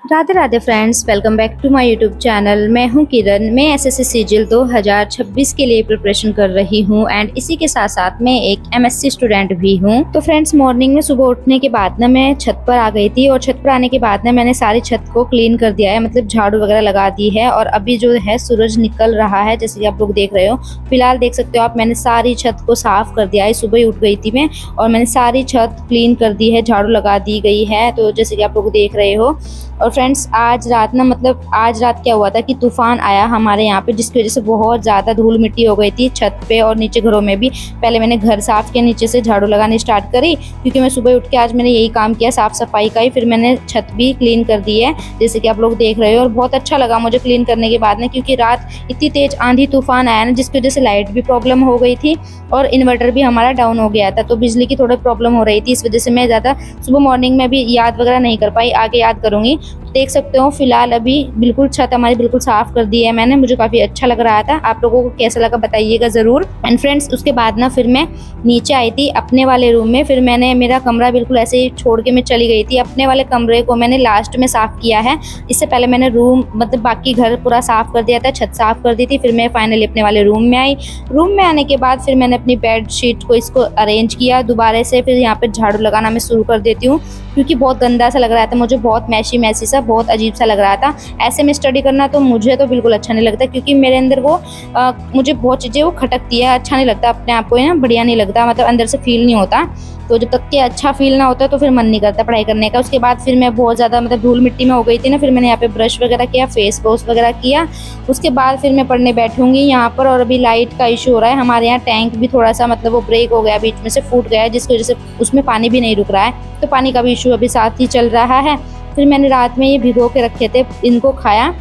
Radhe Radhe friends, welcome back to my YouTube channel. मैं हूं किरण। मैं एसएससी सीजीएल 2026 के लिए प्रिपरेशन कर रही हूं एंड इसी के साथ साथ मैं एक एमएससी स्टूडेंट भी हूं। तो फ्रेंड्स, मॉर्निंग में सुबह उठने के बाद ना मैं छत पर आ गई थी और छत पर आने के बाद ना मैंने सारी छत को क्लीन कर दिया है, मतलब झाड़ू वगैरह लगा दी है। और अभी जो है सूरज निकल रहा है, जैसे कि आप लोग देख रहे हो। फिलहाल देख सकते हो आप, मैंने सारी छत को साफ कर दिया है। सुबह ही उठ गई थी मैं और मैंने सारी छत क्लीन कर दी है, झाड़ू लगा दी गई है। तो जैसे कि आप लोग देख रहे हो। और फ्रेंड्स, आज रात ना, मतलब आज रात क्या हुआ था कि तूफान आया हमारे यहाँ पे, जिसकी वजह से बहुत ज़्यादा धूल मिट्टी हो गई थी छत पे और नीचे घरों में भी। पहले मैंने घर साफ़ किया, नीचे से झाड़ू लगानी स्टार्ट करी, क्योंकि मैं सुबह उठ के आज मैंने यही काम किया, साफ़ सफाई का ही। फिर मैंने छत भी क्लीन कर दी है, जैसे कि आप लोग देख रहे हो। और बहुत अच्छा लगा मुझे क्लीन करने के बाद ना, क्योंकि रात इतनी तेज़ आंधी तूफान आया ना, जिसकी वजह से लाइट भी प्रॉब्लम हो गई थी और इन्वर्टर भी हमारा डाउन हो गया था। तो बिजली की थोड़ी प्रॉब्लम हो रही थी, इस वजह से मैं ज़्यादा सुबह मॉर्निंग में भी याद वगैरह नहीं कर पाई। आगे याद करूँगी। देख सकते हो फिलहाल अभी बिल्कुल छत हमारी बिल्कुल साफ कर दी है मैंने। मुझे काफ़ी अच्छा लग रहा था। आप लोगों को कैसा लगा बताइएगा ज़रूर। एंड फ्रेंड्स, उसके बाद ना फिर मैं नीचे आई थी अपने वाले रूम में। फिर मैंने मेरा कमरा बिल्कुल ऐसे ही छोड़ के मैं चली गई थी। अपने वाले कमरे को मैंने लास्ट में साफ़ किया है। इससे पहले मैंने रूम, मतलब बाकी घर पूरा साफ़ कर दिया था, छत साफ़ कर दी थी। फिर मैं फाइनली अपने वाले रूम में आई। रूम में आने के बाद फिर मैंने अपनी बेड शीट को इसको अरेंज किया दोबारा से। फिर यहाँ पर झाड़ू लगाना मैं शुरू कर देती हूँ, क्योंकि बहुत गंदा सा लग रहा था मुझे, बहुत मैसी सा, बहुत अजीब सा लग रहा था। ऐसे में स्टडी करना तो मुझे तो बिल्कुल अच्छा नहीं लगता, क्योंकि मेरे अंदर वो मुझे बहुत चीज़ें वो खटकती है। अच्छा नहीं लगता, अपने आप को ना बढ़िया नहीं लगता, मतलब अंदर से फील नहीं होता। तो जब तक कि अच्छा फील ना होता तो फिर मन नहीं करता पढ़ाई करने का। उसके बाद फिर मैं बहुत ज़्यादा, मतलब धूल मिट्टी में हो गई थी ना। फिर मैंने यहाँ पे ब्रश वगैरह किया, फेस वॉश वगैरह किया। उसके बाद फिर मैं पढ़ने बैठूंगी यहाँ पर। और अभी लाइट का इशू हो रहा है हमारे यहाँ। टैंक भी थोड़ा सा, मतलब वो ब्रेक हो गया, बीच में से फूट गया है, जिसकी वजह से उसमें पानी भी नहीं रुक रहा है। तो पानी का भी इशू अभी साथ ही चल रहा है। फिर मैंने रात में ये भिगो के रखे थे, इनको खाया,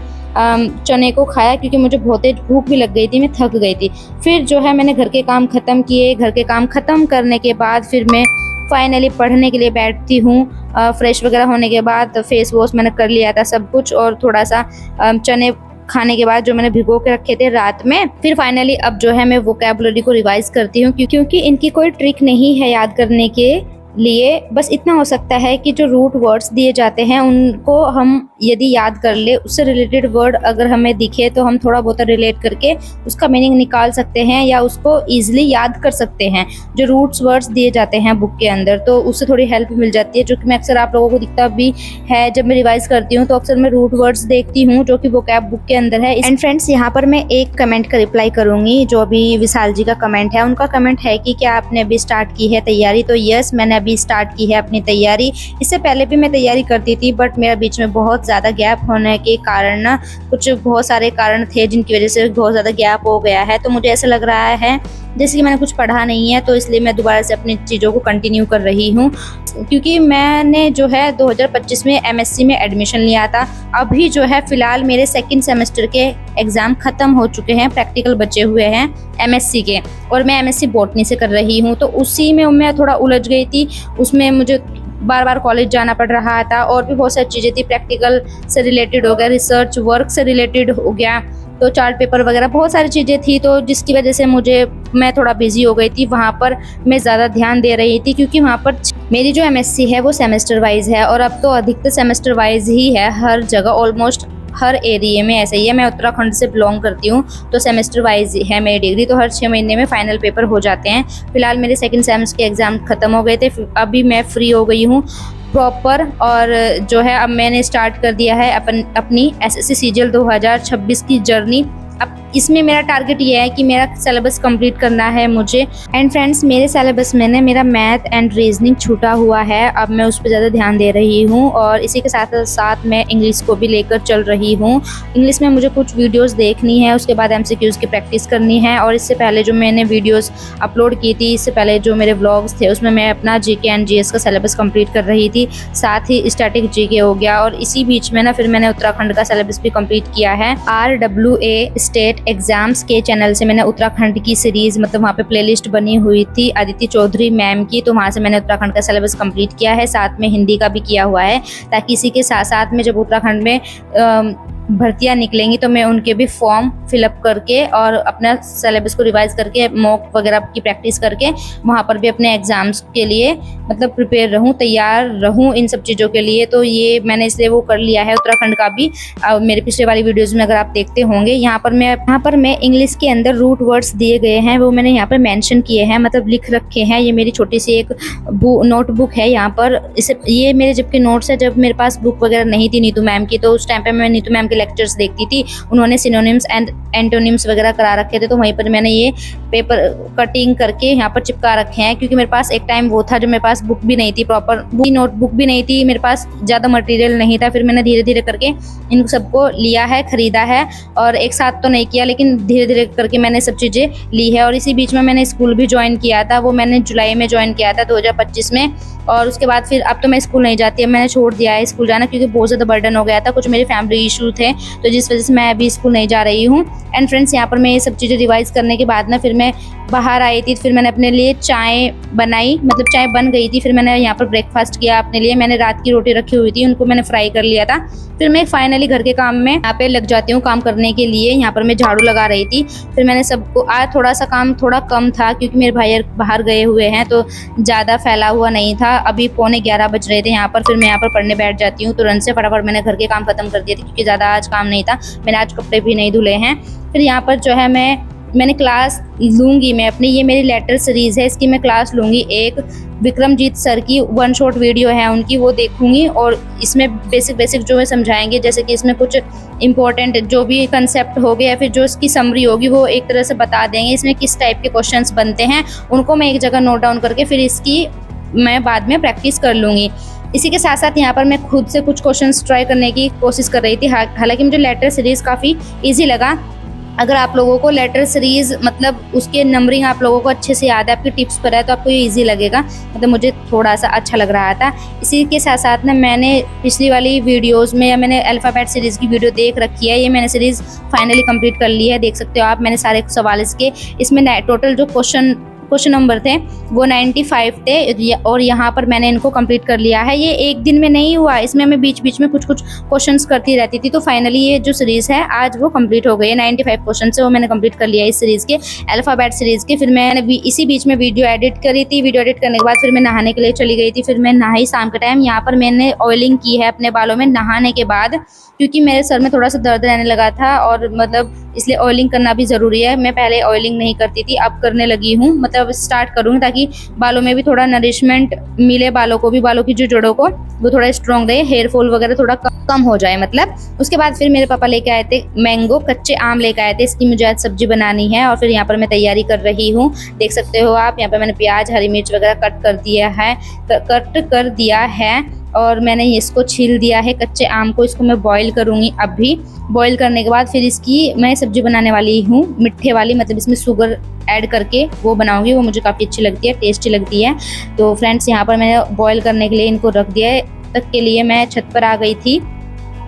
चने को खाया, क्योंकि मुझे बहुत तेज भूख भी लग गई थी, मैं थक गई थी। फिर जो है मैंने घर के काम ख़त्म किए। घर के काम ख़त्म करने के बाद फिर मैं फाइनली पढ़ने के लिए बैठती हूँ। फ्रेश वगैरह होने के बाद फेस वॉश मैंने कर लिया था सब कुछ, और थोड़ा सा चने खाने के बाद जो मैंने भिगो के रखे थे रात में। फिर फाइनली अब जो है मैं वोकैबुलरी को रिवाइज करती हूँ, क्योंकि इनकी कोई ट्रिक नहीं है याद करने के लिए। बस इतना हो सकता है कि जो रूट वर्ड्स दिए जाते हैं उनको हम यदि याद कर ले, उससे रिलेटेड वर्ड अगर हमें दिखे तो हम थोड़ा बहुत रिलेट करके उसका मीनिंग निकाल सकते हैं या उसको ईजिली याद कर सकते हैं। जो रूट्स वर्ड्स दिए जाते हैं बुक के अंदर, तो उससे थोड़ी हेल्प मिल जाती है, जो कि मैं अक्सर आप लोगों को दिखता भी है। जब मैं रिवाइज करती हूँ तो अक्सर मैं रूट वर्ड्स देखती हूँ जो कि वोकैब बुक के अंदर है। एंड फ्रेंड्स, यहाँ पर मैं एक कमेंट का रिप्लाई करूंगी, जो अभी विशाल जी का कमेंट है। उनका कमेंट है कि क्या आपने अभी स्टार्ट की है तैयारी? तो यस, मैंने अभी स्टार्ट की है अपनी तैयारी। इससे पहले भी मैं तैयारी करती थी, बट मेरा बीच में बहुत ज़्यादा गैप होने के कारण ना, कुछ बहुत सारे कारण थे जिनकी वजह से बहुत ज़्यादा गैप हो गया है। तो मुझे ऐसा लग रहा है जैसे कि मैंने कुछ पढ़ा नहीं है, तो इसलिए मैं दोबारा से अपनी चीज़ों को कंटिन्यू कर रही हूँ। क्योंकि मैंने जो है 2025 में एमएससी में एडमिशन लिया था। अभी जो है फ़िलहाल मेरे सेकंड सेमेस्टर के एग्ज़ाम ख़त्म हो चुके हैं, प्रैक्टिकल बचे हुए हैं एमएससी के, और मैं एमएससी बॉटनी से कर रही हूँ। तो उसी में मैं थोड़ा उलझ गई थी। उसमें मुझे बार बार कॉलेज जाना पड़ रहा था, और भी बहुत सारी चीज़ें थी। प्रैक्टिकल से रिलेटेड हो गया, रिसर्च वर्क से रिलेटेड हो गया, तो चार्ट पेपर वगैरह बहुत सारी चीज़ें थी। तो जिसकी वजह से मैं थोड़ा बिजी हो गई थी। वहाँ पर मैं ज़्यादा ध्यान दे रही थी, क्योंकि वहाँ पर मेरी जो एमएससी है वो सेमेस्टर वाइज है, और अब तो अधिकतर सेमेस्टर वाइज ही है हर जगह, ऑलमोस्ट हर एरिया में ऐसा ही है। मैं उत्तराखंड से बिलोंग करती हूँ, तो सेमेस्टर वाइज है मेरी डिग्री। तो हर 6 महीने में फाइनल पेपर हो जाते हैं। फिलहाल मेरे सेकंड सेमेस्टर के एग्ज़ाम ख़त्म हो गए थे। अभी मैं फ्री हो गई हूँ प्रॉपर, और जो है अब मैंने स्टार्ट कर दिया है अपनी एसएससी सीजीएल 2026 की जर्नी। अब इसमें मेरा टारगेट ये है कि मेरा सिलेबस कंप्लीट करना है मुझे। एंड फ्रेंड्स, मेरे सिलेबस में ना मेरा मैथ एंड रीजनिंग छूटा हुआ है। अब मैं उस पर ज़्यादा ध्यान दे रही हूँ, और इसी के साथ साथ मैं इंग्लिश को भी लेकर चल रही हूँ। इंग्लिश में मुझे कुछ वीडियोस देखनी है, उसके बाद एमसीक्यूज की प्रैक्टिस करनी है। और इससे पहले जो मैंने वीडियोस अपलोड की थी, इससे पहले जो मेरे व्लॉग्स थे, उसमें मैं अपना जीके एंड जीएस का सिलेबस कंप्लीट कर रही थी, साथ ही स्टैटिक जीके हो गया। और इसी बीच में ना फिर मैंने उत्तराखंड का सिलेबस भी कंप्लीट किया है। RWA स्टेट एग्जाम्स के चैनल से मैंने उत्तराखंड की सीरीज, मतलब वहाँ पे प्लेलिस्ट बनी हुई थी अदिति चौधरी मैम की, तो वहाँ से मैंने उत्तराखंड का सिलेबस कंप्लीट किया है। साथ में हिंदी का भी किया हुआ है, ताकि इसी के साथ साथ में जब उत्तराखंड में भर्तियाँ निकलेंगी तो मैं उनके भी फॉर्म फिलअप करके और अपना सिलेबस को रिवाइज करके मॉक वगैरह की प्रैक्टिस करके वहाँ पर भी अपने एग्ज़ाम्स के लिए मतलब प्रिपेयर रहूँ, तैयार रहूँ इन सब चीज़ों के लिए। तो ये मैंने इसलिए वो कर लिया है उत्तराखंड का भी। मेरे पिछले वाली वीडियोज़ में अगर आप देखते होंगे, यहाँ पर मैं इंग्लिश के अंदर रूट वर्ड्स दिए गए हैं वो मैंने यहाँ पर मेंशन किए हैं, मतलब लिख रखे हैं। ये मेरी छोटी सी एक नोटबुक है यहाँ पर। ये मेरे जबकि नोट्स है, जब मेरे पास बुक वगैरह नहीं थी नीतू मैम की, तो उस टाइम पे मैं नीतू मैम के लेक्चर्स देखती थी। उन्होंने सिनोनिम्स एंड एंटोनिम्स वगैरह करा रखे थे, तो वहीं पर मैंने ये पेपर कटिंग करके यहाँ पर चिपका रखे हैं। क्योंकि मेरे पास एक टाइम वो था जब मेरे पास बुक भी नहीं थी, प्रॉपर नोटबुक भी नहीं थी, मेरे पास ज़्यादा मटेरियल नहीं था। फिर मैंने धीरे धीरे करके इन सबको लिया है, खरीदा है, और एक साथ तो नहीं किया लेकिन धीरे धीरे करके मैंने सब चीज़ें ली है। और इसी बीच में मैंने स्कूल भी ज्वाइन किया था, वो मैंने जुलाई में ज्वाइन किया था 2025 में। और उसके बाद फिर अब तो मैं स्कूल नहीं जाती, अब मैंने छोड़ दिया है स्कूल जाना, क्योंकि बहुत ज़्यादा बर्डन हो गया था, कुछ मेरे फैमिली इशू थे, तो जिस वजह से मैं अभी स्कूल नहीं जा रही हूँ। एंड फ्रेंड्स, यहाँ पर मैं ये सब चीज़ें रिवाइज़ करने के बाद ना फिर मैं बाहर आई थी। फिर मैंने अपने लिए चाय बनाई, मतलब चाय बन गई थी। फिर मैंने यहाँ पर ब्रेकफास्ट किया अपने लिए। मैंने रात की रोटी रखी हुई थी, उनको मैंने फ्राई कर लिया था। फिर मैं फाइनली घर के काम में यहाँ पे लग जाती हूँ काम करने के लिए। यहाँ पर मैं झाड़ू लगा रही थी। फिर मैंने सबको आज थोड़ा सा काम थोड़ा कम था, क्योंकि मेरे भाई बाहर गए हुए हैं, तो ज़्यादा फैला हुआ नहीं था। अभी 11:45 बज रहे थे यहाँ पर। फिर मैं यहाँ पर पढ़ने बैठ जाती हूँ तुरंत से। फटाफट मैंने घर के काम खत्म कर दिए थे, क्योंकि ज़्यादा आज काम नहीं था। मैंने आज कपड़े भी नहीं धुले हैं। फिर यहाँ पर जो है मैंने क्लास लूँगी मैं अपनी, ये मेरी लेटर सीरीज़ है, इसकी मैं क्लास लूँगी। एक विक्रमजीत सर की 1 शॉर्ट वीडियो है उनकी, वो देखूँगी। और इसमें बेसिक जो है समझाएंगे, जैसे कि इसमें कुछ इंपॉर्टेंट जो भी कंसेप्ट हो गया, फिर जो इसकी समरी होगी वो एक तरह से बता देंगे। इसमें किस टाइप के क्वेश्चंस बनते हैं, उनको मैं एक जगह नोट डाउन करके फिर इसकी मैं बाद में प्रैक्टिस कर लूँगी। इसी के साथ साथ यहाँ पर मैं खुद से कुछ क्वेश्चंस ट्राई करने की कोशिश कर रही थी। हालांकि मुझे लेटर सीरीज़ काफ़ी ईजी लगा। अगर आप लोगों को लेटर सीरीज़ मतलब उसके नंबरिंग आप लोगों को अच्छे से याद है, आपकी टिप्स पर है, तो आपको ये इजी लगेगा। मतलब मुझे थोड़ा सा अच्छा लग रहा था। इसी के साथ साथ ना मैंने पिछली वाली वीडियोस में मैंने अल्फ़ाबेट सीरीज़ की वीडियो देख रखी है। ये मैंने सीरीज़ फाइनली कंप्लीट कर ली है, देख सकते हो आप। मैंने सारे सवाल इसके इसमें टोटल जो क्वेश्चन नंबर थे वो 95 थे, और यहाँ पर मैंने इनको कंप्लीट कर लिया है। ये एक दिन में नहीं हुआ, इसमें मैं बीच बीच में कुछ क्वेश्चंस करती रहती थी। तो फाइनली ये जो सीरीज़ है आज वो कंप्लीट हो गई है। 95 क्वेश्चन से वो मैंने कंप्लीट कर लिया इस सीरीज़ के, अल्फ़ाबेट सीरीज़ के। फिर मैंने इसी बीच में वीडियो एडिट करी थी। वीडियो एडिट करने के बाद फिर मैं नहाने के लिए चली गई थी। फिर मैं नहाई शाम के टाइम। यहाँ पर मैंने ऑयलिंग की है अपने बालों में नहाने के बाद, क्योंकि मेरे सर में थोड़ा सा दर्द रहने लगा था, और मतलब इसलिए ऑयलिंग करना भी ज़रूरी है। मैं पहले ऑयलिंग नहीं करती थी, अब करने लगी हूँ, मतलब स्टार्ट करूँगी, ताकि बालों में भी थोड़ा नरिशमेंट मिले, बालों को भी, बालों की जो जड़ों को वो थोड़ा स्ट्रॉन्ग रहे, हेयर फॉल वगैरह थोड़ा कम हो जाए मतलब। उसके बाद फिर मेरे पापा लेके आए थे मैंगो, कच्चे आम लेके आए थे। इसकी मुझे आज सब्जी बनानी है, और फिर यहाँ पर मैं तैयारी कर रही हूँ। देख सकते हो आप, यहाँ पर मैंने प्याज, हरी मिर्च वगैरह कट कर दिया है, और मैंने इसको छील दिया है कच्चे आम को। इसको मैं बॉईल करूँगी अभी। बॉईल करने के बाद फिर इसकी मैं सब्जी बनाने वाली हूँ, मिट्ठे वाली, मतलब इसमें शुगर ऐड करके वो बनाऊंगी। वो मुझे काफ़ी अच्छी लगती है, टेस्टी लगती है। तो फ्रेंड्स, यहाँ पर मैंने बॉईल करने के लिए इनको रख दिया है। तक के लिए मैं छत पर आ गई थी,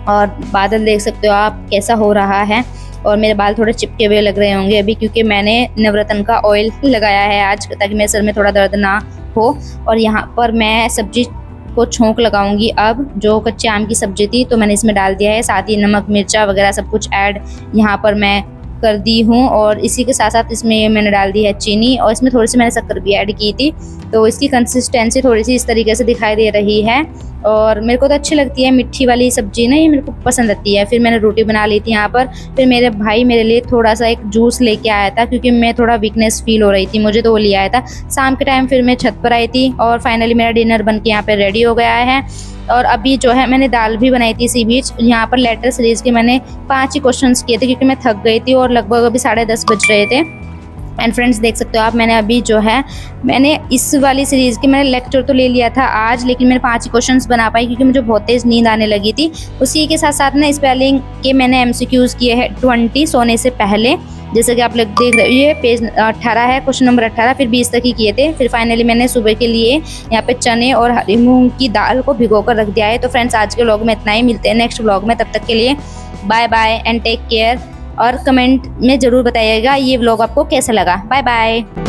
और बादल देख सकते हो आप कैसा हो रहा है। और मेरे बाल थोड़े चिपके हुए लग रहे होंगे अभी, क्योंकि मैंने नवरत्न का ऑयल लगाया है आज, ताकि मेरे सर में थोड़ा दर्द ना हो। और यहाँ पर मैं सब्जी को छोंक लगाऊंगी। अब जो कच्चे आम की सब्जी थी तो मैंने इसमें डाल दिया है, साथ ही नमक मिर्चा वगैरह सब कुछ ऐड यहाँ पर मैं कर दी हूँ। और इसी के साथ साथ इसमें मैंने डाल दी है चीनी, और इसमें थोड़ी सी मैंने शक्कर भी ऐड की थी। तो इसकी कंसिस्टेंसी थोड़ी सी इस तरीके से दिखाई दे रही है, और मेरे को तो अच्छी लगती है मिट्टी वाली सब्जी ना, ये मेरे को पसंद आती है। फिर मैंने रोटी बना ली थी यहाँ पर। फिर मेरे भाई मेरे लिए थोड़ा सा एक जूस लेके आया था, क्योंकि मैं थोड़ा वीकनेस फील हो रही थी मुझे, तो वो ले आया था शाम के टाइम। फिर मैं छत पर आई थी, और फाइनली मेरा डिनर बन के यहाँ पर रेडी हो गया है। और अभी जो है मैंने दाल भी बनाई थी इसी बीच। यहाँ पर लेटर सीरीज़ के मैंने 5 ही क्वेश्चंस किए थे, क्योंकि मैं थक गई थी, और लगभग अभी 10:30 बज रहे थे। एंड फ्रेंड्स, देख सकते हो आप, मैंने अभी जो है मैंने इस वाली सीरीज़ के मैंने लेक्चर तो ले लिया था आज, लेकिन मैंने 5 ही क्वेश्चंस बना पाई, क्योंकि मुझे बहुत तेज़ नींद आने लगी थी। उसी के साथ साथ ना स्पेलिंग के मैंने MCQs किए हैं 20 सोने से पहले, जैसे कि आप लोग देख रहे हो। ये पेज 18 है, क्वेश्चन नंबर 18, फिर 20 तक ही किए थे। फिर फाइनली मैंने सुबह के लिए यहाँ पे चने और हरी मूंग की दाल को भिगो कर रख दिया है। तो फ्रेंड्स, आज के व्लॉग में इतना ही। मिलते हैं नेक्स्ट व्लॉग में, तब तक के लिए bye bye and take care. और कमेंट में ज़रूर बताइएगा ये व्लॉग आपको कैसा लगा। Bye bye.